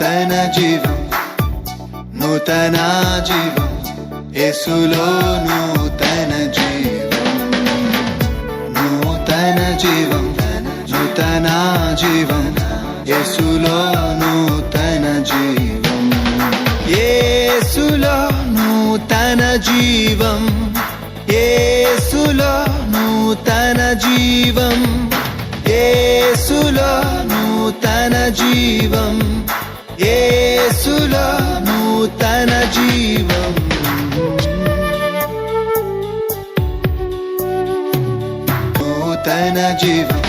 నూతన జీవం, నూతన జీవం, యేసులో నూతన జీవం, నూతన జీవం, నూతన జీవం, యేసులో నూతన జీవం, యేసులో నూతన జీవం, యేసులో నూతన జీవం, యేసులో నూతన జీవం, యేసులో నూతన జీవం. నూతన జీవం,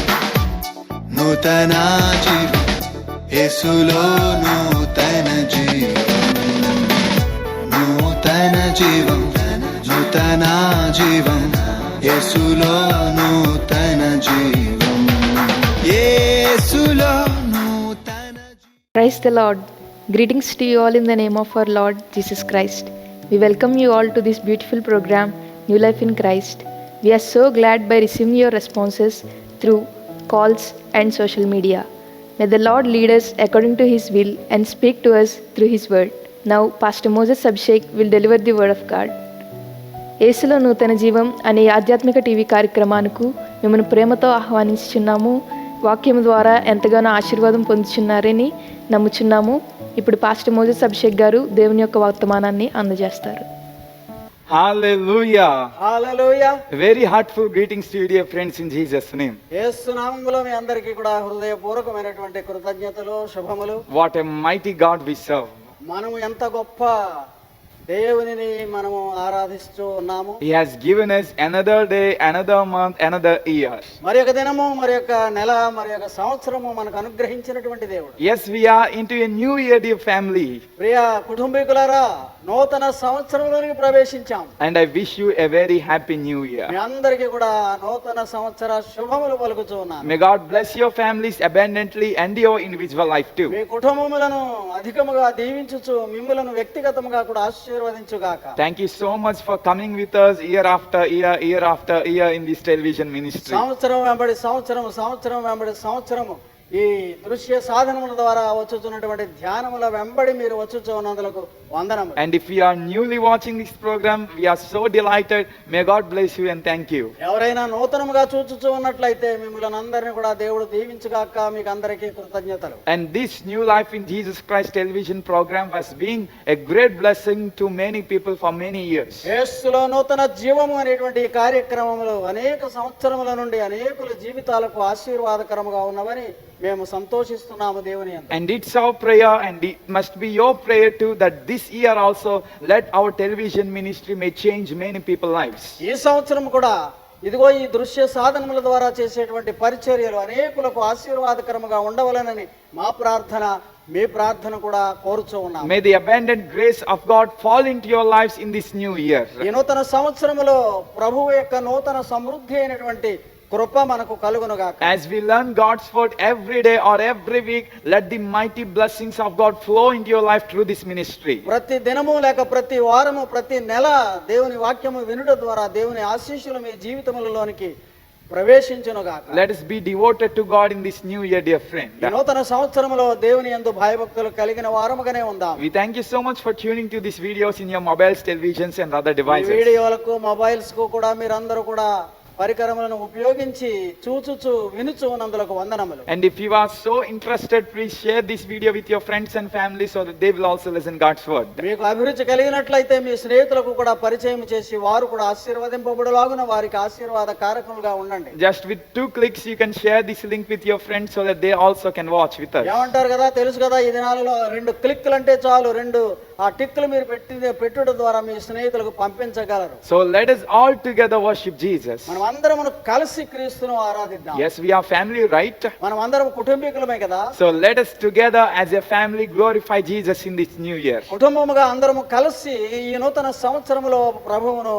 నూతన జీవం, యేసులో నూతన జీవం, నూతన జీవం, నూతన జీవం, యేసులో నూతన జీవం, యేసులో నూతన జీవం. Praise the Lord. Greetings to you all in the name of our Lord Jesus Christ. We welcome you all to this beautiful program, New Life in Christ. We are so glad by receiving your responses through calls and social media. May the Lord lead us according to His will and speak to us through His word. Now, Pastor Moses Abhishek will deliver the word of God. యేసులో నూతన జీవం అనే ఆధ్యాత్మిక TV కార్యక్రమానికి మిమ్మల్ని ప్రేమతో ఆహ్వానించుచున్నాము. వాక్యం ద్వారా ఎంతగానో ఆశీర్వాదం పొందుచున్నారని నమ్ముచున్నాము. ఇప్పుడు పాస్టర్ మోజెస్ అభిషేక్ గారు దేవుని యొక్క వర్తమానాన్ని అందజేస్తారు. Hallelujah. Hallelujah. Very heartful greetings to you, dear friends, in Jesus' name. యేసు నామములో మీ అందరికీ కూడా హృదయపూర్వకమైనటువంటి కృతజ్ఞతలు, శుభములు. What a mighty God we serve. మనము ఎంత గొప్ప దేవునిని మనము ఆరాధిస్తూ ఉన్నాము. He has given us another day, another month, another year. మరి ఒక దినము, మరి ఒక నెల, మరి ఒక సంవత్సరము మనకు అనుగ్రహించినటువంటి దేవుడు. Yes, we are into a new year, dear family. ప్రియ కుటుంబీకులారా, నూతన సంవత్సరంలోనికి ప్రవేశించాం. And I wish you a very happy new year. మీ అందరికీ కూడా నూతన సంవత్సర శుభములు పలుకుతూ ఉన్నాను. May God bless your families abundantly and your individual life too. మీ కుటుంబములను అధికముగా దీవించుచు మిమ్ములను వ్యక్తిగతముగా కూడా ఆశీర్వదించుగాక. Thank you so much for coming with us year after year, year after year in this television ministry. సంవత్సరం వెంబడి సంవత్సరము, సంవత్సరం వెంబడి సంవత్సరము ఈ దృశ్య సాధనముల ద్వారా వచ్చుచున్నటువంటి ధ్యానముల వెంబడి మీరు వచ్చుచు ఉన్నందులకు వందనము. And if you are newly watching this program, we are so delighted. May God bless you and thank you. ఎవరైనా నూతనముగా చూచుచూ ఉన్నట్లయితే మిమ్మల్ని అందరినీ కూడా దేవుడు దీవించుగాక. మీకు అందరికీ కృతజ్ఞతలు. And this New Life in Jesus Christ television program has been a great blessing to many people for many years. యేసులో నూతన జీవము అనేటువంటి ఈ కార్యక్రమములు అనేక సంవత్సరముల నుండి అనేకుల జీవితాలకు ఆశీర్వాదకరముగా ఉన్నవని మేము సంతోషిస్తున్నాము దేవుని యందు. And it's our prayer, and it must be your prayer too, that this year also let our television ministry may change many people's lives. ఈ సంవత్సరం కూడా ఇదిగో ఈ దృశ్య సాధనముల ద్వారా చేసేటువంటి పరిచర్యలు అనేకులకు ఆశీర్వాదకరముగా ఉండవలనని మా ప్రార్థన, మీ ప్రార్థన కూడా కోరుచూ ఉన్నాం. May the abundant grace of God fall into your lives in this new year. ఈ నూతన సంవత్సరములో ప్రభువు యొక్క నూతన సమృద్ధి అయినటువంటి కృప మనకు కలుగునుగాక. As we learn God's word every day or every week, let the mighty blessings of God flow into your life through this ministry. ప్రతి దినము లేక ప్రతి వారము, ప్రతి నెల దేవుని వాక్యము వినుట ద్వారా దేవుని ఆశీస్సులు మీ జీవితములలోనికి ప్రవేశించునుగాక. Let us be devoted to God in this new year, dear friend. ఈ నూతన సంవత్సరములో దేవుని యందు భయభక్తులు కలిగిన వారముగానే ఉందాం. We thank you so much for tuning to these videos in your mobiles, televisions and other ఈ devices. వీడియోలకు, మొబైల్స్ కు కూడా మీరందరూ కూడా పరికరములను ఉపయోగించి చూచుచు వినుచు ఉన్నందులకు వందనములు. And if you are so interested, please share this video with your friends and family so that they will also listen God's word. మీకు అభిరుచి కలిగినట్లయితే మీ స్నేహితులకు కూడా పరిచయం చేసి వారు కూడా ఆశీర్వదింపబడులాగున వారికి ఆశీర్వాద కారకులుగా ఉండండి. Just with 2 clicks you can share this link with your friends so that they also can watch with us. ఏమంటారు కదా, తెలుసు కదా, ఈ దినాలలో 2 క్లిక్లు అంటే చాలు, 2 ఆ టిక్లు మీరు పెట్టుట ద్వారా మీ స్నేహితులకు పంపించగలరు. So let us all together worship Jesus. మనం అందరము కలిసి క్రీస్తును ఆరాధిద్దాం. Yes, we are family, right? మనం అందరం కుటుంబీకులమే కదా. So let us together as a family glorify Jesus in this new year. కుటుంబముగా అందరము కలిసి ఈ నూతన సంవత్సరములో ప్రభువును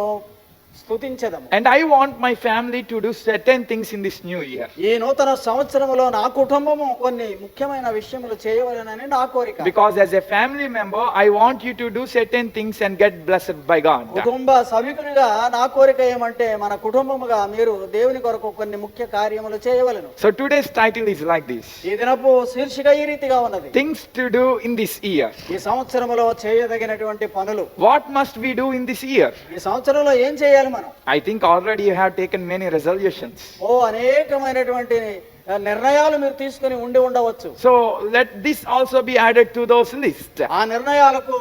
స్తుతించెదము. And I want my family to do certain things in this new year. ఈ నూతన సంవత్సరములో నా కుటుంబము కొన్ని ముఖ్యమైన విషయములు చేయవలెనని నా కోరిక. Because as a family member, I want you to do certain things and get blessed by God. కుటుంబ సభికునిగా నా కోరిక ఏమంటే మన కుటుంబముగా మీరు దేవుని కొరకు కొన్ని ముఖ్య కార్యములు చేయవలెను. So today's title is like this: ఈ దినపు శీర్షిక ఈ రీతిగా ఉన్నది, Things to do in this year. ఈ సంవత్సరములో చేయదగినటువంటి పనులు. What must we do in this year? ఈ సంవత్సరంలో ఏం చేయాలి మనం? I think already you have taken many resolutions. అనేకమైనటువంటి నిర్ణయాలు మీరు తీసుకుని ఉండవచ్చు. So let this also be added to those lists. ఆ నిర్ణయాలకు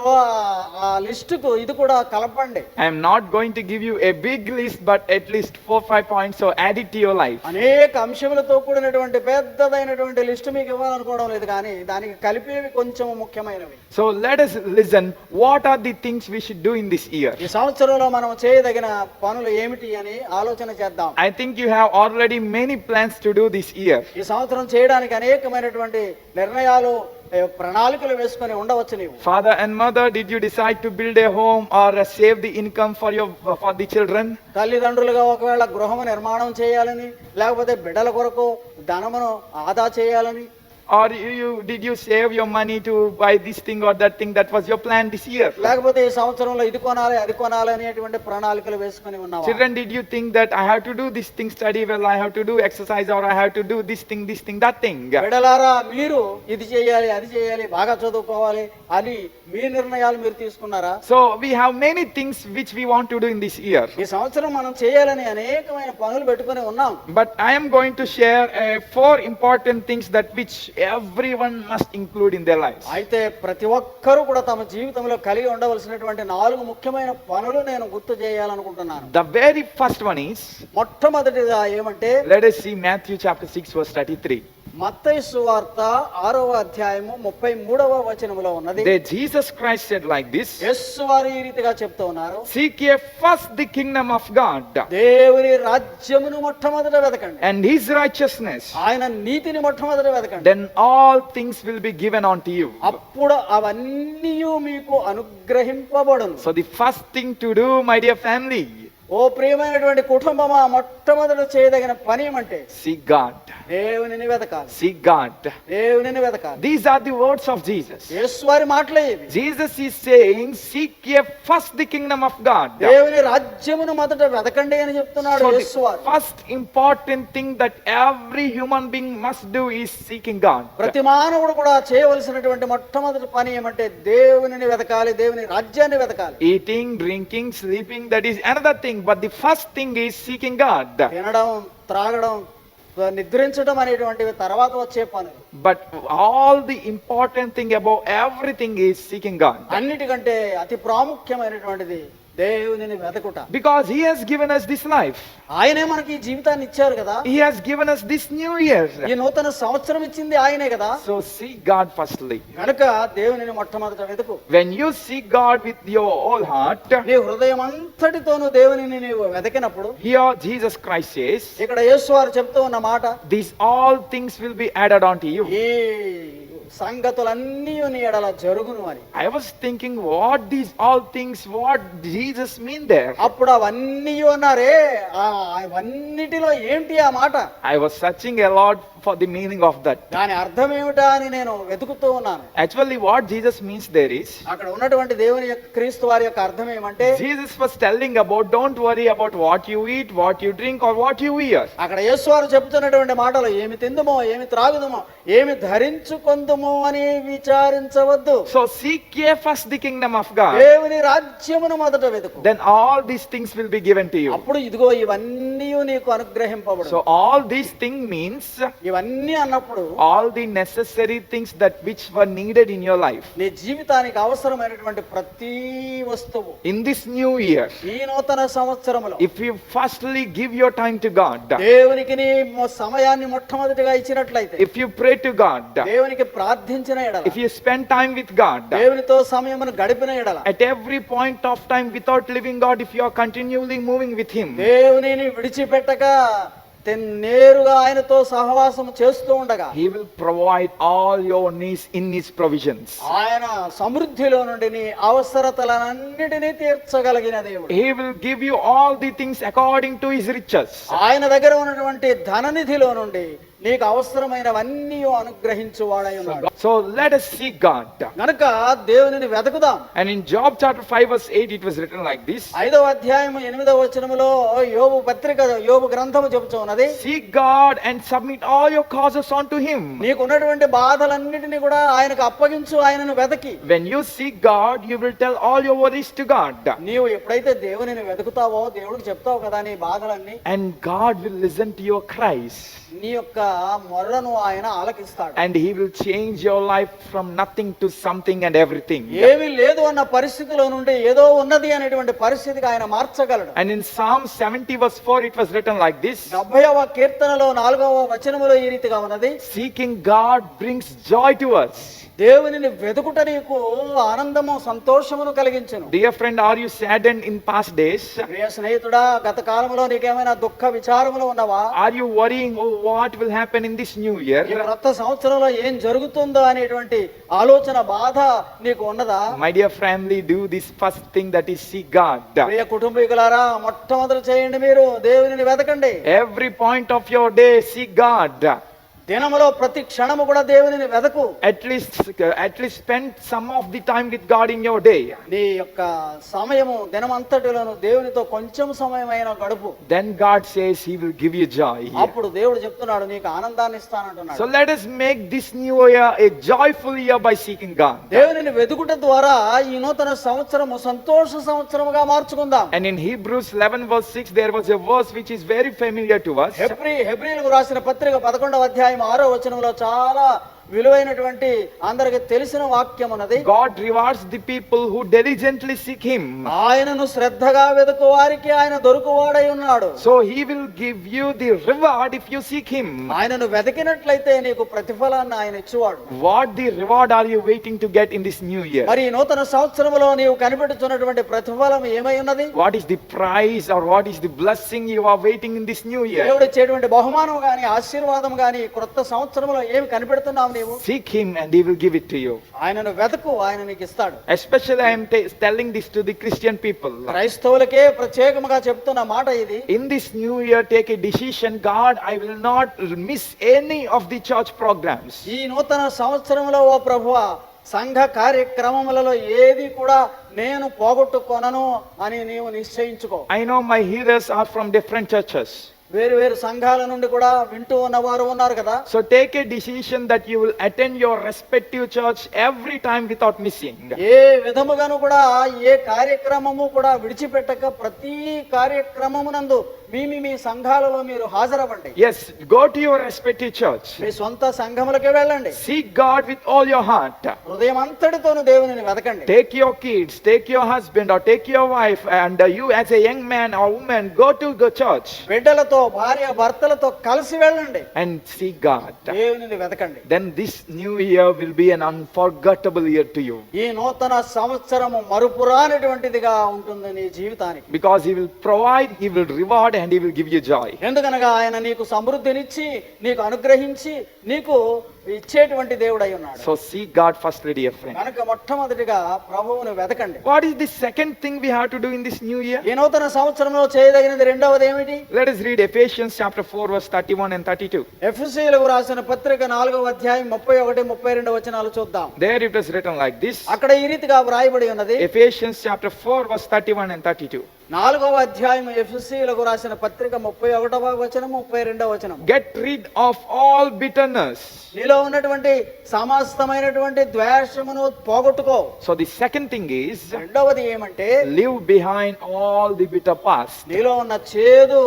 ఆ లిస్టుకు ఇది కూడా కలపండి. I am not going to give you a big list, but at least 4-5 points, so add it to your life. అనేక అంశములతో కూడినటువంటి పెద్దదైనటువంటి లిస్టు మీకు ఇవ్వాలనుకోవడం లేదు, కానీ దానికి కలిపేవి కొంచెం ముఖ్యమైనవి. So let us listen, what are the things we should do in this year? ఈ సంవత్సరంలో మనం చేయదగిన పనులు ఏమిటి అని ఆలోచన చేద్దాం. I think you have already many plans to do this year. ఈ సంవత్సరం చేయడానికి అనేకమైనటువంటి నిర్ణయాలు ప్రణాళికలు వేసుకొని ఉండవచ్చు నీవు. Father and mother, did you decide to build a home or save the income for the children? తల్లిదండ్రులుగా ఒకవేళ గృహము నిర్మాణం చేయాలని, లేకపోతే బిడ్డల కొరకు ధనమును ఆదా చేయాలని, Or did you save your money to buy this thing or that thing? That was your plan this year. లేకపోతే ఈ సంవత్సరంలో ఇది కొనాలి అది కొనాలి అనేటువంటి ప్రణాళికలు వేసుకొని ఉన్నావా? Children, did you think that I have to do this thing, study well, I have to do exercise, or I have to do this thing, that thing? బిడ్డలారా, మీరు ఇది చేయాలి అది చేయాలి బాగా చదువుకోవాలి అని మీ నిర్ణయాలు మీరు తీసుకున్నారా? So we have many things which we want to do in this year. ఈ సంవత్సరం మనం చేయాలని అనేకమైన పనులు పెట్టుకొని ఉన్నాం. But I am going to share 4 important things that which everyone must include in their lives. అయితే ప్రతి ఒక్కరూ కూడా తమ జీవితంలో కలిగి ఉండవలసినటువంటి 4 ముఖ్యమైన పనులు నేను గుర్తు చేయాలనుకుంటున్నాను. The very first one is, మొట్టమొదటిగా ఏమంటే, let us see Matthew chapter 6 verse 33. మత్తయి సువార్త 6వ అధ్యాయము 33వ వచనములో ఉన్నది. There Jesus Christ said like this: యేసు వారు ఈ రీతిగా చెప్తూ ఉన్నారు, Seek ye first the kingdom of God దేవుని రాజ్యమును మొట్టమొదట వెతకండి, and his righteousness, ఆయన నీతిని మొట్టమొదట వెతకండి, then all things will be given unto you. అప్పుడు అవన్నీ మీకు అనుగ్రహింపబడును. So the first thing to do, my dear family, ఓ ప్రియమైనటువంటి కుటుంబమా, మొట్టమొదట చేయదగిన పని ఏమంటే seek God. దేవునిని వెతకాలి. Seek God. దేవునిని వెతకాలి. These are the words of Jesus. యేసు వారి మాటలే ఇవి. Jesus is saying, seek ye first the kingdom of God. దేవుని రాజ్యమును మొదట వెతకండి అని చెప్తున్నాడు So యేసు వారు. the first important thing that every human being must do is seeking God. ప్రతి మానవుడు కూడా చేయవలసినటువంటి మొట్టమొదటి పని ఏమంటే దేవునిని వెతకాలి, దేవుని రాజ్యాన్ని వెతకాలి. Eating, drinking, sleeping, that is another thing, but the first thing is seeking God. తినడం, త్రాగడం, నిద్రించడం అనేటువంటివి తర్వాత వచ్చే పనులు. But all the important thing above everything is seeking God. అన్నిటికంటే అతి ప్రాముఖ్యమైనటువంటిది దేవునిని వెతకుట. Because he has given us this life. ఆయనే మనకి ఈ జీవితాన్ని ఇచ్చారు కదా. He has given us this new year. ఈ నూతన సంవత్సరం ఇచ్చింది ఆయనే కదా. So seek God firstly. కనుక దేవునిని మొట్టమొదట వెతుకు. When you seek God with your whole heart, నీ హృదయం అంతటితోనూ దేవునిని నీవు వెతకినప్పుడు, here Jesus Christ says, ఇక్కడ యేసు వారు చెప్తూ ఉన్న మాట, these all things will be added onto you. ఈ సంగతులన్నీ నీ ఎడల జరుగును అని. I was thinking, what these all things, what Jesus mean there? అప్పుడు అవన్నీ అన్నారే, అవన్నిటిలో ఏంటి ఆ మాట? I was searching a lot for the meaning of that. దాని అర్థం ఏమిటా అని నేను వెతుకుతూ ఉన్నాను. Actually what Jesus means there is, అక్కడ ఉన్నటువంటి దేవుని యొక్క క్రీస్తు వారి యొక్క అర్థం ఏమంటే, Jesus was telling about, don't worry about what you eat, what you drink, or what you wear. అక్కడ యేసు వారు చెప్తున్నటువంటి మాటలు, ఏమి తిందుమో, ఏమి త్రాగుదుమో, ఏమి ధరించుకొందుమో అని విచారించవద్దు. So seek ye first the kingdom of God, దేవుని రాజ్యమును మొదట వెతుకు, then all these things will be given to you. అప్పుడు ఇదిగో ఇవన్నీ నీకు అనుగ్రహింపబడు. So all these things means ఇవన్నీ అన్నప్పుడు all the necessary things that which were needed in your life. నీ జీవితానికి అవసరమైనటువంటి ప్రతి వస్తువు In this new year, ఈ నూతన సంవత్సరములో if you firstly give your time to God, దేవునికి నీ సమయాన్ని మొట్టమొదటిగా ఇచ్చినట్లయితే, if you pray to God, దేవునికి ప్రార్థించిన ఎడల, if you spend time with God, దేవునితో సమయమును గడిపిన ఎడల, at every point of time without leaving God, if you are continually moving with Him, దేవునిని విడిచిపెట్టక నేరుగా ఆయనతో సహవాసం చేస్తూ ఉండగా He will provide all your needs in His provisions. ఆయన సమృద్ధిలో నుండి నీ అవసరతలన్నిటినీ తీర్చగలిగిన దేవుడు. He will give you all the things according to His riches. ఆయన దగ్గర ఉన్నటువంటి ధననిధిలో నుండి నీకు అవసరమైనవన్నీ అనుగ్రహించువాడై ఉన్నాడు. So let us seek God. గనుక దేవునిని వెతుకుదాం. And in Job chapter 5 verse 8 it was written like this. 5వ అధ్యాయం 8వ వచనములో యోబు గ్రంథము చెబుతున్నది, Seek God and submit all your causes unto Him. నీకు ఉన్నటువంటి బాధలన్నిటిని కూడా ఆయనకు అప్పగించు, ఆయనను వెతకి. When you seek God, you will tell all your worries to God. నీవు ఎప్పుడైతే దేవునిని వెతుకుతావో దేవుడికి చెప్తావు కదా నీ బాధలన్నీ, And God will listen to your cries. నీ యొక్క మొరను ఆయన ఆలకిస్తాడు. And He will change your life from nothing to something and everything. ఏమీ లేదు అన్న పరిస్థితిలో నుండి ఏదో ఉన్నది అనేటువంటి పరిస్థితికి ఆయన మార్చగలడు. And in Psalm 70 verse 4 it was written like this. 70వ కీర్తనలో 4వ వచనములో ఈ రీతిగా ఉన్నది, Seeking God brings joy to us. దేవునిని వెతుకుట నీకు ఆనందము సంతోషమును కలిగించును. Dear friend, are you saddened in past days? ప్రియ స్నేహితుడా, గత కాలంలో నీకేమైనా దుఃఖ విచారములు ఉన్నవా? Are you worrying, oh, what will happen in this new year? ఈ కొత్త సంవత్సరంలో ఏం జరుగుతుందో అనేటువంటి ఆలోచన బాధ నీకు ఉన్నదా? My dear family, do this first thing, that is seek God. ప్రియ కుటుంబీకులారా, మొట్టమొదటి చేయండి, మీరు దేవునిని వెతకండి. Every point of your day, seek God. దినములో ప్రతి క్షణము కూడా దేవునిని వెతకు. At least spend some of the time with God in your day. నీ యొక్క సమయము దినమంతటిలోను దేవునితో కొంచెం సమయమైన గడుపు. Then God says He will give you joy. అప్పుడు దేవుడు చెప్తున్నాడు, నీకు ఆనందాన్ని ఇస్తానంటున్నాడు. So let us make this new year a joyful year by seeking God. దేవునిని వెతుకుట ద్వారా ఈ నూతన సంవత్సరము సంతోష సంవత్సరముగా మార్చుకుందాం. And in Hebrews 11 verse 6 there was a verse which is very familiar to us. హెబ్రీయులకు రాసిన పత్రిక 11వ అధ్యాయం 6వ వచనంలో చాలా విలువైనటువంటి అందరికి తెలిసిన వాక్యం ఉన్నది. God rewards the people who diligently seek Him. ఆయనను శ్రద్ధగా వెతుకు వారికి ఆయన దొరుకువాడై ఉన్నాడు. So He will give you the reward if you seek Him. ఆయనను వెతికినట్లయితే నీకు ప్రతిఫలాన్ని ఆయన ఇచ్చువాడు. What the reward are you waiting to get in this new year? మరి ఈ నూతన సంవత్సరంలో నీవు కనిపెట్టుచున్నటువంటి ప్రతిఫలం ఏమై ఉన్నది? What is the prize or what is the blessing you are waiting in this new year? దేవుడు ఇచ్చేటువంటి బహుమానం గాని ఆశీర్వాదం గాని కొత్త సంవత్సరంలో ఏమి కనిపెడుతున్నావు? Seek Him and He will give it to you. ఆయనను వెతుకు, ఆయన నీకు ఇస్తాడు. Especially I am telling this to the Christian people. క్రైస్తవులకే ప్రత్యేకముగా చెప్తున్న మాట ఇది. In this new year, take a decision. God, I will not miss any of the church programs. ఈ నూతన సంవత్సరంలో ఓ ప్రభువా, సంఘ కార్యక్రమములలో ఏది కూడా నేను పోగొట్టుకొనను అని నీవు నిశ్చయించుకో. I know my hearers are from different churches. వేరు వేరు సంఘాల నుండి కూడా వింటూ ఉన్నవారు ఉన్నారు కదా. So take a decision that you will attend your respective church every time without missing. ఏ విధముగాను కూడా ఏ కార్యక్రమము కూడా విడిచిపెట్టక ప్రతి కార్యక్రమమునందు మీ సంఘాలలో మీరు హాజరవ్వండి. Yes, go to your respective church. మీ సొంత సంఘములకే వెళ్ళండి. Seek God with all your heart. హృదయం అంతటితోను దేవునిని వెతకండి. Take your kids, take your husband or take your wife, and you as a young man or woman go to the church. బిడ్డలతో, భార్య భర్తలతో కలిసి వెళ్ళండి. And seek God. దేవునిని వెతకండి. Then this new year will be an unforgettable year to you. ఈ నూతన సంవత్సరము మరుపురానిటువంటిదిగా ఉంటుంది నీ జీవితానికి. Because He will provide, He will reward, and He will give you joy. ఎందుకనగా ఆయన నీకు సమృద్ధినిచ్చి, నీకు అనుగ్రహించి, నీకు ఇచ్చేటువంటి దేవుడై ఉన్నాడు. So seek God first, dear friend. కనుక మొట్టమొదటిగా ప్రభువును వెతకండి. What is the second thing we have to do in this new year? ఈ నూతన సంవత్సరంలో చేయదగినది రెండవది ఏమిటి? Let us read Ephesians chapter 4 verse 31 and 32. ఎఫెసీయులకు రాసిన పత్రిక 4వ అధ్యాయం 31, 32 వచనాలు చూద్దాం. There it was written like this. అక్కడ ఈ రీతిగా వ్రాయబడి ఉన్నది. Ephesians chapter 4 verse 31 and 32. 4వ అధ్యాయం ఎఫెసీయులకు రాసిన పత్రిక 31వ వచనం, 32వ వచనం. Get rid of all bitterness. నీలో ఉన్నటువంటి సమస్తమైనటువంటి ద్వేషమును పోగొట్టుకో. So the second thing is, రెండవది ఏమంటే, leave behind all the bitter past. నీలో ఉన్న చేదు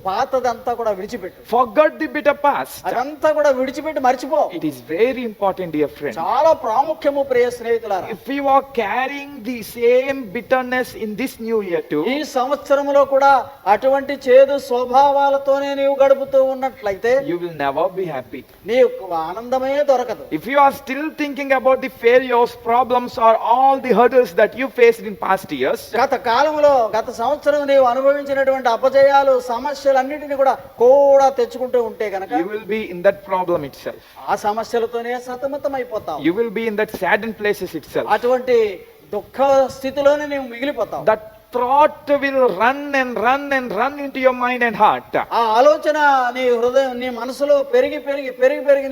పాతదంతా కూడా విడిచిపెట్టు. Forget the bitter past. అదంతా కూడా విడిచిపెట్టి మర్చిపో. It is very important, dear friend. చాలా ప్రాముఖ్యము ప్రియ స్నేహితులారా. If you are carrying the same bitterness in this new year too, ఈ సంవత్సరములో కూడా అటువంటి చేదు స్వభావాలతోనే నీవు గడుపుతూ ఉన్నట్లయితే you will never be happy. నీకు ఆనందమే దొరకదు. If you are still thinking about the failures, problems or all the hurdles that you faced in past years, గత కాలంలో, గత సంవత్సరం నీవు అనుభవించినటువంటి అపజయాలు, సమస్యలు సమస్యలన్నిటిని కూడా తెచ్చుకుంటూ ఉంటే గనక you will be in that problem itself. ఆ సమస్యలతోనే సతమతమైపోతావు. You will be in that saddened places itself. అటువంటి దుఃఖ స్థితిలోనే నీవు మిగిలిపోతావు. That thought will run and run and run into your mind and heart. ఆ ఆలోచన నీ హృదయం నీ మనసులో పెరిగి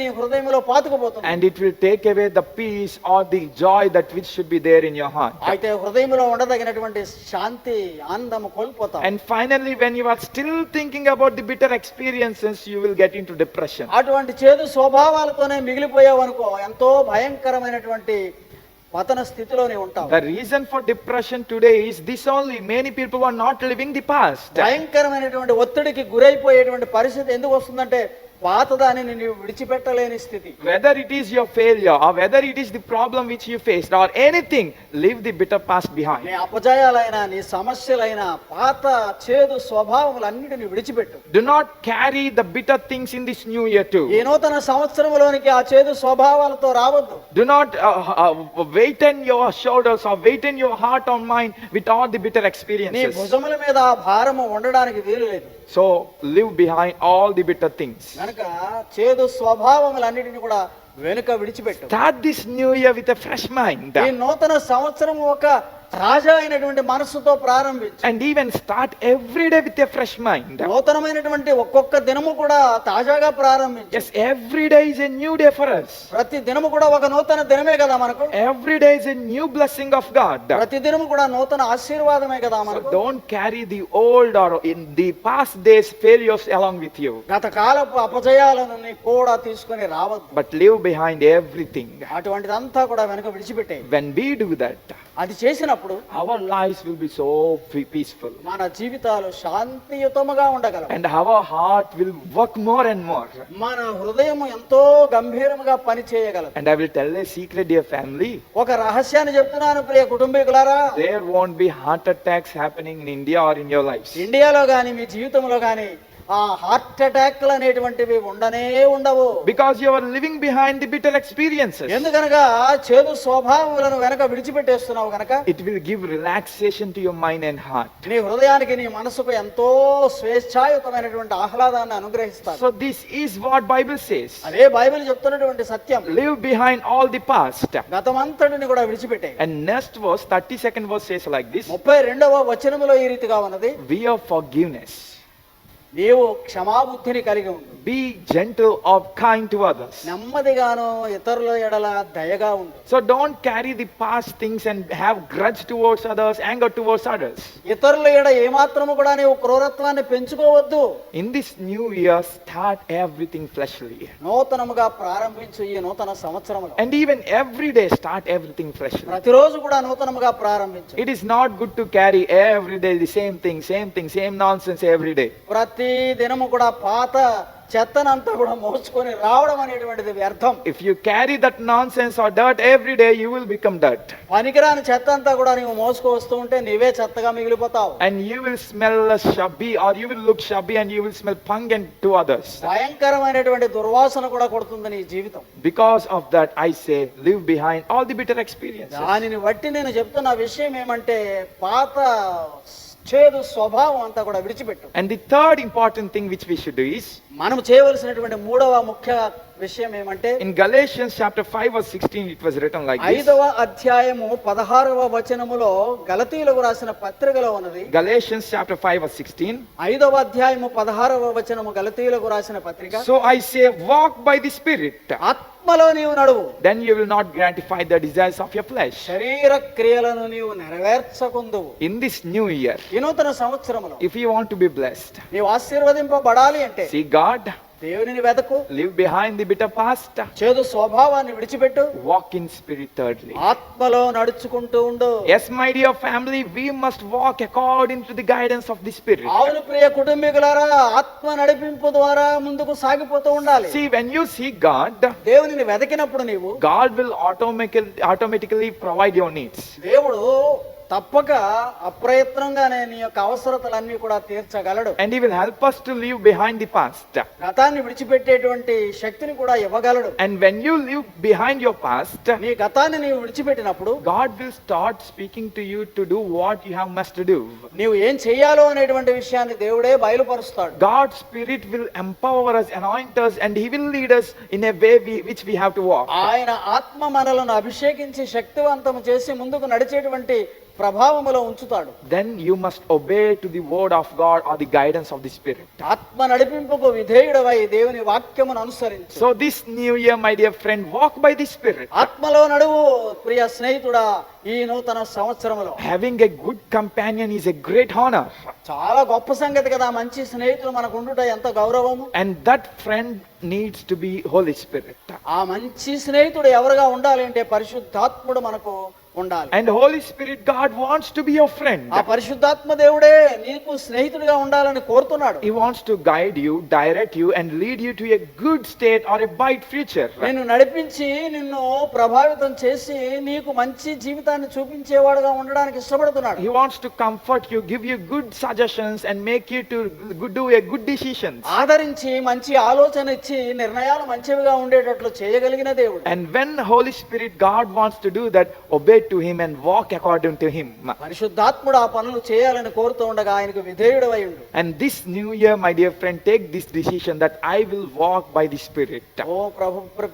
నీ హృదయంలో పాతుకుపోతుంది. And it will take away the peace or the joy that which should be there in your heart. అయితే హృదయంలో ఉండదగినటువంటి శాంతి ఆనందం కోల్పోతావు. And finally, when you are still thinking about the bitter experiences, you will get into depression. అటువంటి చేదు స్వభావాలతోనే మిగిలిపోయావు అనుకో, ఎంతో భయంకరమైనటువంటి పతన స్థితిలోనే ఉంటావు. The reason for depression today is this only: many people are not living the past. భయంకరమైనటువంటి ఒత్తిడికి గురైపోయేటువంటి పరిస్థితి ఎందుకు వస్తుందంటే పాతదానిని నీవు విడిచిపెట్టలేని స్థితి. Whether it is your failure or whether it is the problem which you faced or anything, leave the bitter past behind. నీ అపజయాలైనా నీ సమస్యలైనా పాత చేదు స్వభావములన్నిటిని విడిచిపెట్టు. Do not carry the bitter things in this new year too. ఈ నూతన సంవత్సరంలోనికి ఆ చేదు స్వభావాలతో రావద్దు. Do not weighten your shoulders or weighten your heart or mind with all the bitter నీ experiences. భుజముల మీద ఆ భారము ఉండడానికి వీలు లేదు. So leave behind all the bitter things. కనుక చేదు స్వభావములన్నిటిని కూడా వెనుక విడిచిపెట్టు. Start this new year with a fresh mind. ఈ నూతన సంవత్సరం ఒక తాజా అయినటువంటి మనసుతో ప్రారంభించు. And even start every day with a fresh mind. నూతనమైనటువంటి ఒక్కొక్క దినము కూడా తాజాగా ప్రారంభించు. Yes, every day is a new day for us. ప్రతి దినము కూడా ఒక నూతన దినమే కదా మనకు. Every day is a new blessing of God. ప్రతి దినము కూడా నూతన ఆశీర్వాదమే కదా So మనకు. don't carry the old or in the past days failures along with you, గత కాలపు అపజయాలను కూడా తీసుకొని రావద్దు. but leave behind everything. అటువంటిదంతా కూడా వెనుక విడిచిపెట్టే. When we do that, అది చేసినప్పుడు our lives will be so peaceful మన జీవితాలు శాంతియుతముగా ఉండగలవు. and our heart will work more and more. మన హృదయం ఎంతో గంభీరముగా పని చేయగలదు. And I will tell a secret, dear family. ఒక రహస్యాన్ని చెప్తున్నాను ప్రియ కుటుంబీకులారా. There won't be heart attacks happening in India or in your lives. ఇండియాలో గాని మీ జీవితంలో గాని ఆ హార్ట్ అటాక్లు అనేటువంటివి ఉండవు. Because you are living behind the bitter experiences. ఎందుకనగా చేదు స్వభావాలను వెనక విడిచిపెట్టేస్తున్నావు గనక. It will give relaxation to your mind and heart. నీ హృదయానికి నీ మనసుకు ఎంతో స్వేచ్ఛాయుతమైనటువంటి ఆహ్లాదాన్ని అనుగ్రహిస్తాడు. So this is what Bible says. అదే బైబిల్ చెప్తున్నటువంటి సత్యం. Leave behind all the past. గతమంతటిని కూడా విడిచిపెట్టే. And next verse, 32nd verse says like this: 32వ వచనములో ఈ రీతిగా ఉన్నది. We have forgiveness. నీవు క్షమాబుద్ధిని కలిగి ఉండు. Be gentle or kind to others. నెమ్మదిగాను ఇతరుల ఎడల దయగా ఉండు. So don't carry the past things and have grudge towards others, anger towards others. ఇతరుల ఎడ ఏమాత్రము కూడా నీవు క్రూరత్వాన్ని పెంచుకోవద్దు. In this new year, start everything fleshly. నూతనముగా ప్రారంభించు ఈ నూతన సంవత్సరములో. And even every day, start everything fleshly. ప్రతిరోజు కూడా నూతనముగా ప్రారంభించు. It is not good to carry every day the same thing, same nonsense every day. ప్రతి దినము కూడా పాత చెత్తనంతా కూడా మోసుకొని రావడం అనేటువంటిది వ్యర్థం. If you carry that nonsense or dirt every day, you will become dirt. పనికిరాని చెత్త అంతా కూడా నీవు మోసుకు వస్తూ ఉంటే నీవే చెత్తగా మిగిలిపోతావు. And you will smell shabby, or you will look shabby, and you will smell pungent to others. భయంకరమైనటువంటి దుర్వాసన కూడా కొడుతుంది నీ జీవితం. Because of that, I say, leave behind all the bitter experiences. దానిని బట్టి నేను చెప్తున్న విషయం ఏమంటే పాత చేదు స్వభావం అంతా కూడా విడిచిపెట్టు. And the third important thing which we should do is, మనం చేయవలసినటువంటి మూడవ ముఖ్య విషయం ఏమంటే, in Galatians chapter 5 verse 16 it was written like this. 5వ అధ్యాయము 16వ వచనములో గలతీయులకు రాసిన పత్రికలో ఉన్నది. Galatians chapter 5 verse 16. 5వ అధ్యాయము 16వ వచనము గలతీయులకు రాసిన పత్రిక. So I say, walk by the Spirit, ఆత్మలో నీవు నడువు. then you will not gratify the desires of your flesh. శరీర క్రియలను నీవు నెరవేర్చకుందువు. In this new year, ఈ నూతన సంవత్సరములో if you want to be blessed, నీవు ఆశీర్వదింపబడాలి అంటే see God, దేవునిని వెతకు. leave behind the bitter past, చేదు స్వభావాన్ని విడిచిపెట్టు. walk in spirit thirdly. ఆత్మలో నడుచుకుంటూ ఉండు. Yes, my dear family, we must walk according to the guidance of the Spirit. అవును ప్రియ కుటుంబీకులారా, ఆత్మ నడిపింపు ద్వారా ముందుకు సాగిపోతూ ఉండాలి. See, when you seek God, దేవునిని వెతికినప్పుడు నీవు God will automatically provide your needs. దేవుడు తప్పక అప్రయత్నంగానే నీ యొక్క అవసరతలన్నీ కూడా తీర్చగలడు. And he will help us to leave behind the past. గతాన్ని విడిచిపెట్టేటువంటి శక్తిని కూడా ఇవ్వగలడు. And when you leave behind your past, నీ గతాన్ని నీవు విడిచిపెట్టినప్పుడు God will start speaking to you to do what you have must to do. నీవు ఏం చెయ్యాలో అనేటువంటి విషయాన్ని దేవుడే బయలుపరుస్తాడు. God's Spirit will empower us, anoint us, and He will lead us in a way which we have to walk. ఆయన ఆత్మ మనలను అభిషేకించి శక్తివంతం చేసి ముందుకు నడిచేటువంటి ప్రభావములో ఉంచుతాడు. Then you must obey to the word of God or the guidance of the Spirit. ఆత్మ నడిపింపుకు విధేయుడవై దేవుని వాక్యమును అనుసరించు. So this new year, my dear friend, walk by the Spirit. ఆత్మలో నడువు ప్రియ స్నేహితుడా. ఈ నూతన సంవత్సరములో Having a good companion is a great honor. చాలా గొప్ప సంగతి కదా. మంచి స్నేహితులు మనకు ఉండుట ఎంత గౌరవము. And that friend needs to be Holy Spirit. ఆ మంచి స్నేహితుడు ఎవరుగా ఉండాలి అంటే పరిశుద్ధాత్ముడు మనకు ఉండాలి. And Holy Spirit, God wants to be your friend. ఆ పరిశుద్ధాత్మ దేవుడే నీకు స్నేహితుడిగా ఉండాలని కోరుతున్నాడు. He wants to guide you, direct you, and lead you to a good state or a bright future. నిన్ను నడిపించి నిన్ను ప్రభావితం చేసి నీకు మంచి జీవితాన్ని చూపించేవాడుగా ఉండడానికి ఇష్టపడుతున్నాడు. He wants to comfort you, give you good suggestions, and make you to do a good decisions. ఆదరించి మంచి ఆలోచన ఇచ్చి నిర్ణయాలు మంచివిగా ఉండేటట్లు చేయగలిగిన దేవుడు. And when Holy Spirit, God wants to do that, obey to Him and walk according to Him. పరిశుద్ధాత్ముడు ఆ పనులు చేయాలని కోరుతూ ఉండగా ఆయనకు విధేయుడవై ఉండు. And this new year, my dear friend, take this decision that I will walk by the Spirit. ఓ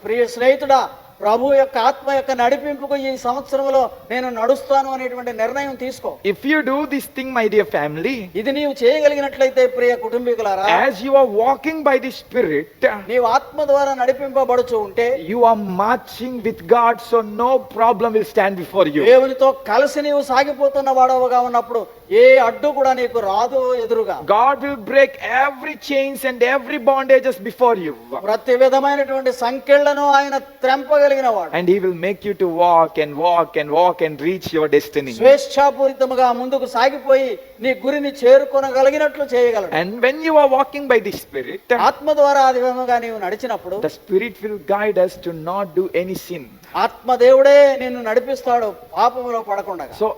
ప్రియ స్నేహితుడా, ప్రభు యొక్క ఆత్మ యొక్క నడిపింపుకు ఈ సంవత్సరంలో నేను నడుస్తాను అనేటువంటి నిర్ణయం తీసుకో. If you do this thing, my dear family, ఇది నీవు చేయగలిగినట్లయితే ప్రియ కుటుంబీకులారా, as you are walking by the Spirit, నీవు ఆత్మ ద్వారా నడిపింపబడుచు ఉంటే you are marching with God, so no problem will stand before you. దేవునితో కలిసి నీవు సాగిపోతున్న వాడవగా ఉన్నప్పుడు ఏ అడ్డు కూడా నీకు రాదు ఎదురుగా. God will break every chains and every bondages before you. ప్రతి విధమైనటువంటి సంకెళ్లను ఆయన త్రెంపగలిగిన వాడు. And He will make you to walk and walk and walk and reach your destiny. స్వేచ్ఛాపూరితముగా ముందుకు సాగిపోయి నీ గురిని చేరుకొనగలిగినట్లు చేయగలడు. And when you are walking by the Spirit, ఆత్మ ద్వారా ఆ విధంగా నీవు నడిచినప్పుడు the Spirit will guide us to not do any sin. ఆత్మ దేవుడే నిన్ను నడిపిస్తాడు పాపములో పడకుండా. So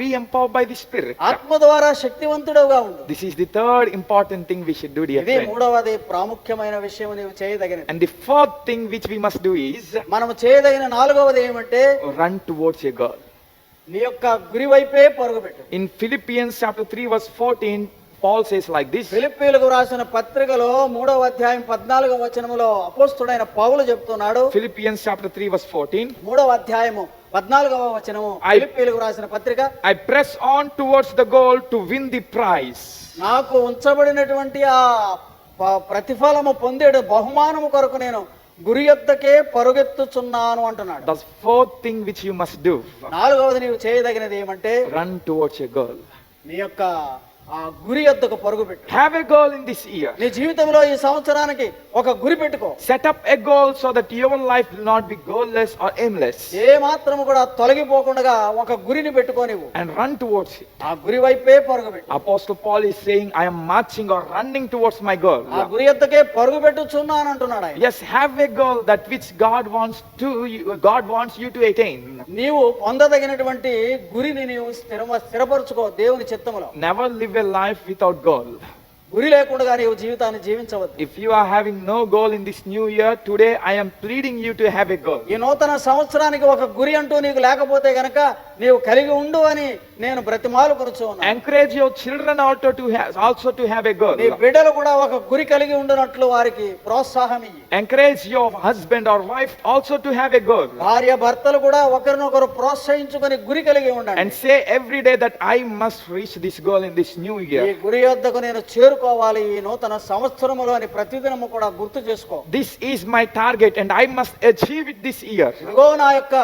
be empowered by the Spirit. ఆత్మ ద్వారా శక్తివంతుడుగా ఉండు. This is the third important thing we should do, dear ఇది friend. మూడవది ప్రాముఖ్యమైన విషయం నీవు చేయదగినది. And the fourth thing which we must do is మనము చేయదగిన నాలుగవది ఏమంటే run towards a goal. నీ యొక్క గురి వైపే పరుగుపెట్టు. In Philippians chapter 3 verse 14, Paul says like this. ఫిలిప్పీయులకు రాసిన పత్రికలో 3వ అధ్యాయం 14వ వచనములో అపోస్తలుడైన పౌలు చెప్తున్నాడు. Philippians chapter 3 verse 14. 3వ అధ్యాయము 14వ వచనము ఫిలిప్పీయులకు రాసిన పత్రిక. I press on towards the goal to win the prize. నాకు ఉంచబడినటువంటి ఆ ప్రతిఫలము పొందేడు బహుమానము కొరకు నేను గురి యొద్దకే పరుగెత్తుచున్నాను అంటున్నాడు. The fourth thing which you must do. నాలుగవది నీవు చేయదగినది ఏమంటే Run towards a goal. నీ యొక్క ఆ గురి యొద్దకు పరుగుపెట్టు. Have a goal in this year. నీ జీవితంలో ఈ సంవత్సరానికి ఒక గురి పెట్టుకో. Set up a goal so that your life will not be goalless or aimless. ఏ మాత్రము కూడా తొలగిపోకుండా ఒక గురిని పెట్టుకో నీవు. And run towards it. ఆ గురి వైపే పరుగుపెట్టు. Apostle Paul is saying, I am marching or running towards my goal. ఆ గురి యొద్దకే పరుగుపెట్టుచున్నాను అంటున్నాడు ఆయన. Yes, have a goal that which God wants you to attain. నీవు పొందదగినటువంటి గురిని నీవు స్థిరపరచుకో దేవుని చిత్తములో. Never live a life without goal. గురి లేకుండా నీవు జీవితాన్ని జీవించవద్దు. If you are having no goal in this new year, today I am pleading you to have a goal. ఈ నూతన సంవత్సరానికి ఒక గురి అంటూ నీకు లేకపోతే గనక నీవు కలిగి ఉండు అని నేను బ్రతిమాలుకొనుచు ఉన్నాను. Encourage your children also to have a goal. నీ బిడ్డలు కూడా ఒక గురి కలిగి ఉండునట్లు వారికి ప్రోత్సాహం ఇయ్యి. Encourage your husband or wife also to have a goal. భార్య భర్తలు కూడా ఒకరినొకరు ప్రోత్సహించుకొని గురి కలిగి ఉండండి. And say every day that I must reach this goal in this new ఈ year. గురి యొద్దకు నేను చేరుకోవాలి ఈ నూతన సంవత్సరములో అని ప్రతిదినము కూడా గుర్తు చేసుకో. This is my target and I must achieve it this year. ఇదిగో నా యొక్క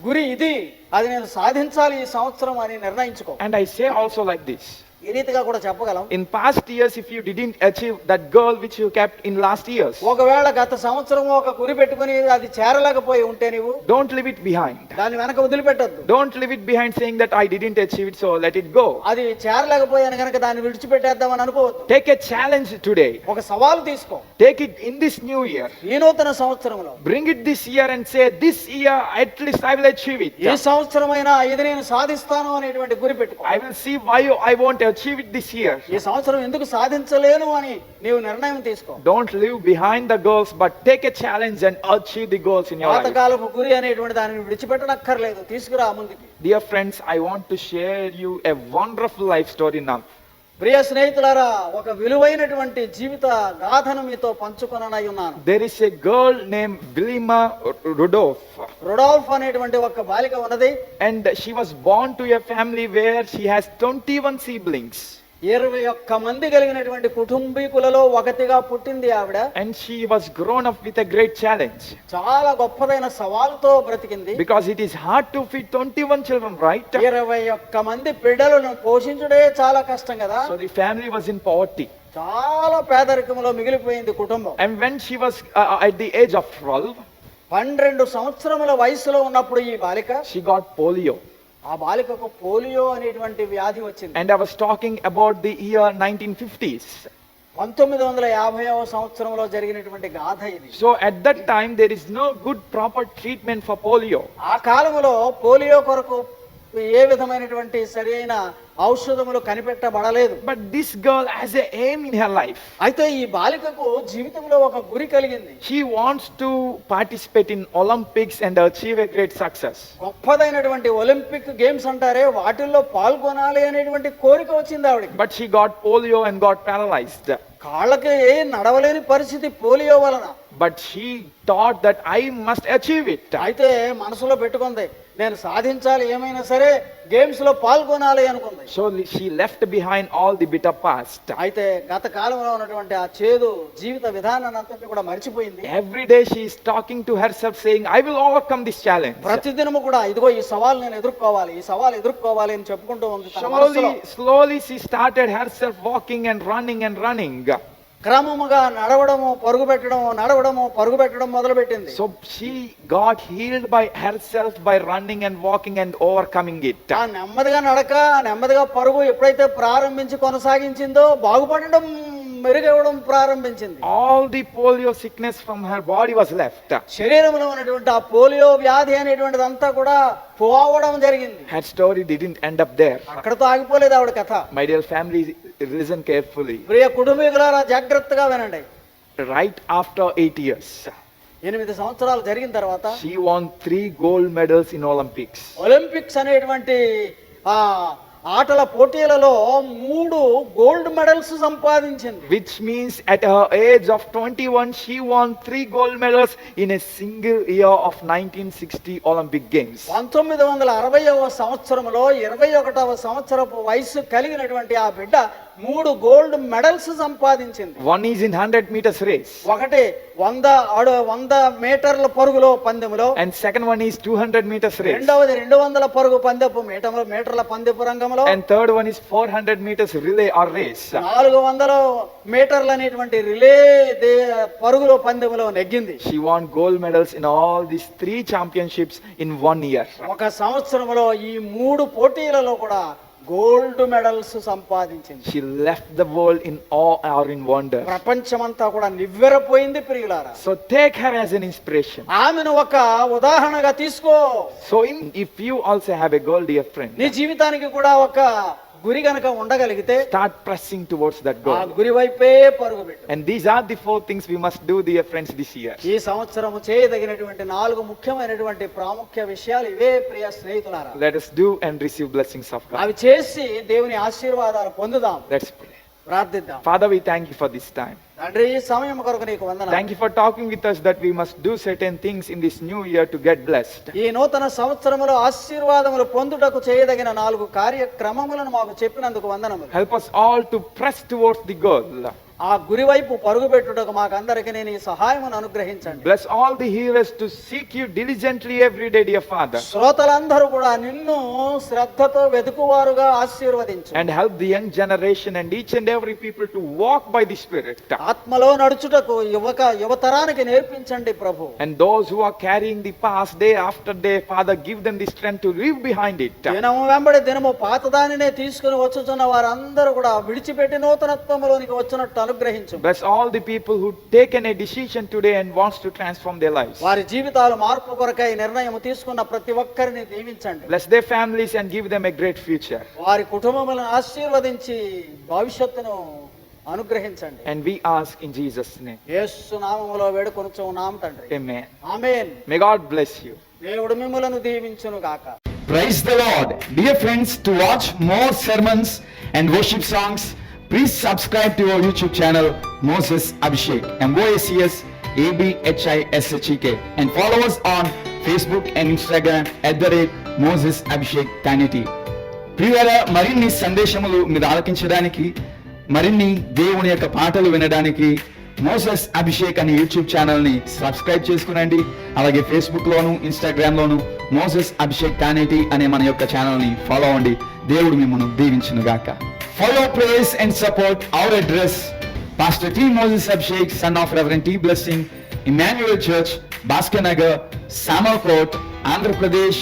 గురి ఇది, అది నేను సాధించాలి ఈ సంవత్సరం అని నిర్ణయించుకో. And I say also like this. ఈ రీతిగా కూడా చెప్పగలం. In past years, if you didn't achieve that goal which you kept in last years, ఒకవేళ గత సంవత్సరం ఒక గురి పెట్టుకుని అది చేరలేకపోయి ఉంటే నీవు don't leave it behind. దాన్ని వెనక వదిలిపెట్టద్దు. Don't leave it behind saying that I didn't achieve it, so let it go. అది చేరలేకపోయాను కనుక దాన్ని విడిచిపెట్టేద్దామని అనుకోవద్దు. Take a challenge today. ఒక సవాలు తీసుకో. Take it in this new year. ఈ నూతన సంవత్సరంలో Bring it this year and say, this year at least I will achieve it. ఈ సంవత్సరమైనా ఇది నేను సాధిస్తాను అనేటువంటి గురి పెట్టుకో. I will see why I won't achieve it this year. ఈ సంవత్సరం ఎందుకు సాధించలేను అని నీవు నిర్ణయం తీసుకో. Don't live behind the goals, but take a challenge and achieve the goals in your life. పాతకాలపు గురి అనేటువంటి దానిని విడిచిపెట్టనక్కర్లేదు, తీసుకురా ముందుకి. Dear friends, I want to share you a wonderful life story now. ప్రియ స్నేహితులారా, ఒక విలువైనటువంటి జీవిత గాథను మీతో పంచుకొననై ఉన్నాను. There is a girl named Vilma Rudolph, Rodolph అనేటువంటి ఒక బాలిక ఉన్నది. and she was born to a family where she has 21 siblings. 21 మంది కలిగినటువంటి కుటుంబీకులలో ఒకటిగా పుట్టింది ఆవిడ. And she was grown up with a great challenge. చాలా గొప్పదైన సవాలుతో బ్రతికింది. Because it is hard to feed 21 children, right? 21 మంది బిడ్డలను పోషించుడే చాలా కష్టం కదా. So the family was in poverty. చాలా పేదరికంలో మిగిలిపోయింది కుటుంబం. And when she was at the age of 12, 12 సంవత్సరముల వయసులో ఉన్నప్పుడు ఈ బాలిక, she got polio. ఆ బాలికకు పోలియో అనేటువంటి వ్యాధి వచ్చింది. And I was talking about the year 1950s. 1950వ సంవత్సరంలో జరిగినటువంటి గాథ ఇది. So at that time there is no good proper treatment for polio. ఆ కాలంలో పోలియో కొరకు ఏ విధమైనటువంటి సరైన ఔషధములు కనిపెట్టబడలేదు. But this girl has an aim in her life. అయితే ఈ బాలికకు జీవితంలో ఒక గురి కలిగింది. She wants to participate in Olympics and achieve a great success. గొప్పదైనటువంటి ఒలింపిక్ గేమ్స్ అంటారే, వాటిల్లో పాల్గొనాలి అనేటువంటి కోరిక వచ్చింది ఆవిడకి. But she got polio and got paralyzed. కాళ్ళకి నడవలేని పరిస్థితి పోలియో వలన. But she thought that I must achieve it. అయితే మనసులో పెట్టుకుంది, నేను సాధించాలి, ఏమైనా సరే గేమ్స్ లో పాల్గొనాలి అనుకుంది. So she left behind all the bitter past. అయితే గత కాలంలో ఉన్నటువంటి ఆ చేదు జీవిత విధానాన్ని అంతా కూడా మర్చిపోయింది. Every day she is talking to herself saying, I will overcome this challenge. ప్రతిదినము కూడా ఇదిగో ఈ సవాలు నేను ఎదుర్కోవాలి, ఈ సవాలు ఎదుర్కోవాలి అని చెప్పుకుంటూ ఉంది తన మనసులో. Slowly she started herself walking and running. క్రమముగా నడవడము పరుగు పెట్టడం మొదలు పెట్టింది. So she got healed by herself by running and walking and overcoming it. ఆ నెమ్మదిగా నడక, నెమ్మదిగా పరుగు ఎప్పుడైతే ప్రారంభించి కొనసాగించిందో బాగుపడడం, మెరుగవడం ప్రారంభించింది. All the polio sickness from her body was left. శరీరంలో ఉన్నటువంటి ఆ పోలియో వ్యాధి అనేటువంటిది అంతా కూడా పోవడం జరిగింది. Her story didn't end up there. అక్కడతో ఆగిపోలేదు ఆవిడ కథ. My dear family, listen carefully. ప్రియ కుటుంబీకులారా, జాగ్రత్తగా వినండి. Right after 8 years, 8 సంవత్సరాలు జరిగిన తర్వాత she won 3 gold medals in Olympics. Olympics అనేటువంటి ఆ ఆటల పోటీలలో 3 గోల్డ్ మెడల్స్ సంపాదించింది. Which means at her age of 21, she won 3 gold medals in a single year of 1960 Olympic Games. 1960వ సంవత్సరంలో 21వ సంవత్సరపు వయసు కలిగినటువంటి ఆ బిడ్డ 3 గోల్డ్ మెడల్స్ సంపాదించింది. One is in 100 meters race. ఒకటి 100 మీటర్ల పరుగులో పందెములో. And second one is 200 meters race. రెండవది 200 పరుగు పందెపు మీటర్ల పందెపు రంగంలో. And third one is 400 meters relay or race. 400 మీటర్లు అనేటువంటి రిలే పరుగులో పందెములో నెగ్గింది. She won gold medals in all these 3 championships in 1 year. ఒక సంవత్సరంలో ఈ 3 పోటీలలో కూడా గోల్డ్ మెడల్స్ సంపాదించింది. She left the world in awe or in wonder. ప్రపంచమంతా కూడా నివ్వెరపోయింది ప్రియులారా. So take her as an inspiration. ఆమెను ఒక ఉదాహరణగా తీసుకో. So if you also have a goal, dear friend, నీ జీవితానికి కూడా ఒక గురి గనక ఉండగలిగితే start pressing towards that ఆ goal. గురి వైపే పరుగు పెట్టు. And these are the 4 things we must do, dear friends, this year. ఈ సంవత్సరం చేయదగినటువంటి 4 ముఖ్యమైనటువంటి ప్రాముఖ్య విషయాలు ఇవే ప్రియ స్నేహితులారా. Let us do and receive blessings of God. అవి చేసి దేవుని ఆశీర్వాదాలు పొందుదాం. Let's pray. ప్రార్థిద్దాం. Father, we thank you for this time. తండ్రి, ఈ సమయం కొరకు నీకు వందనాలు. Thank you for talking with us that we must do certain things in this new year to get blessed. ఈ నూతన సంవత్సరములో ఆశీర్వాదములు పొందుటకు చేయదగిన 4 కార్యక్రమములను మాకు చెప్పినందుకు వందనములు. Help us all to press towards the goal. ఆ గురి వైపు పరుగు పెట్టుటకు మాకందరికి నేను ఈ సహాయమును అనుగ్రహించండి. Bless all the hearers to seek you diligently every day, dear Father. శ్రోతలందరూ కూడా నిన్ను శ్రద్ధతో వెతుకువారుగా ఆశీర్వదించు. And help the young generation and each and every people to walk by the Spirit. ఆత్మలో నడుచుటకు యువతరానికి నేర్పించండి ప్రభు. And those who are carrying the past day after day, Father, give them the strength to live behind it. దినము వెంబడి దినము పాతదానినే తీసుకుని వచ్చుచున్న వారందరూ కూడా విడిచిపెట్టి నూతనత్వములోనికి వచ్చినట్టు అనుగ్రహించు. Bless all the people who taken a decision today and wants to transform their lives. వారి జీవితాలు మార్పు కొరకై నిర్ణయం తీసుకున్న ప్రతి ఒక్కరిని దీవించండి. Bless their families and give them a great future. వారి కుటుంబములను ఆశీర్వదించి భవిష్యత్తును అనుగ్రహించండి. And we ask in Jesus' name. యేసు నామములో వేడుకొనుచున్నాం తండ్రి. Amen. Amen. May God bless you. దేవుడు మిమ్ములను దీవించును గాక. Praise the Lord. Dear friends, to watch more sermons and worship songs, please subscribe to our YouTube channel, Moses Abhishek, MOACS ABHISHEK, and follow us on Facebook and Instagram @Moses Abhishek Tanity. ప్రియులారా, మరిన్ని సందేశములు మీరు ఆలకించడానికి, మరిన్ని దేవుని యొక్క పాటలు వినడానికి Moses Abhishek అనే YouTube channel ని సబ్స్క్రైబ్ చేసుకునండి. అలాగే ఫేస్బుక్ లోను, ఇన్స్టాగ్రామ్ లోను మోసెస్ అభిషేక్ టానేటి అనే మన యొక్క ఛానల్ ని ఫాలో అవ్వండి. దేవుడు మిమ్మల్ని దీవించును గాక. For your praise and support, our address, Pastor T. Moses Abhishek, son of Reverend T. Blessing, Emmanuel Church, Bhaskar Nagar, Samal Court, Andhra Pradesh,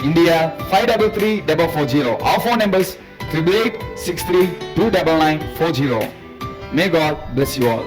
India 533440. Our phone numbers 8883 29940. May God bless you all.